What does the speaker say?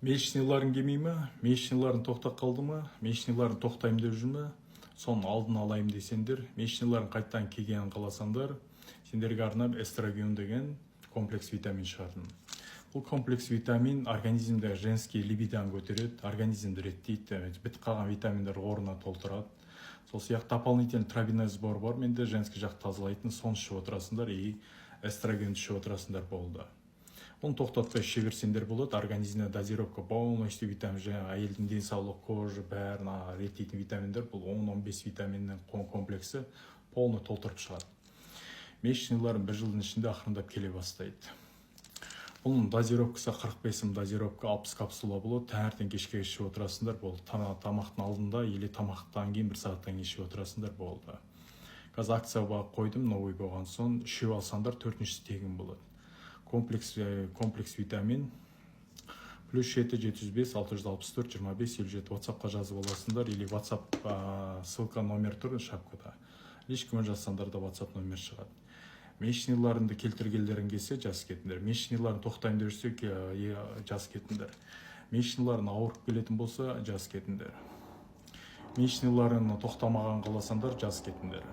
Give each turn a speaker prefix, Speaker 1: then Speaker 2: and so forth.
Speaker 1: Мешниларын келмейме, мешниларын тоқтап қалды ма, мешниларын тоқтайым деп жүрме, соның алдын алайым десеңдер, мешниларын қайттан келгенін қаласаңдар, сендерге арнап эстроген деген комплекс витамин шығардым. Бұл комплекс витамин организмде женский либидоны көтереді, организмді реттейді, бітіп қалған витаминдер орнына толтырады. Сол сияқты дополнительный травяной сбор бар, менде женский жақ тазалайтын, соны ішіп отырасыңдар и эстроген ішіп отырасыңдар болды. Оны тоқтатпай іше берсеңдер болады, организмде дозировка полностью витамин, әйелдің денсаулық, кожа, бәрін реттейтін витаминдер, бұл 10-15 витаминнің комплексі полный толтырып шығады. Месячныйларын бір жылдың ішінде ақырындап келе бастайды. Бұның дозировкасы 45 дозировка 60 капсула болады, таңертең кешке ішіп отырасыңдар болды. Тамақтың алдында или тамақтан кейін 1 сағаттан кейін ішіп отырасыңдар болды. Қазір акцияға қойдым, новый болған соң үшеу алсаңдар 4-ші тегін болады. Комплекс витамин плюс 775 664 25 57 WhatsApp-қа жазып аласыңдар, или WhatsApp ссылка номер тұр шапкада. Лишкімен жазсаңдар да WhatsApp номер шығады. Мешниларынды келтіргендерін келсе жаз кетіңдер. Мешниларын тоқтайым дерсе жаз кетіңдер. Мешниларын ауырып келетін болса жаз кетіңдер. Мешниларын тоқтамаған қаласаңдар жаз кетіңдер.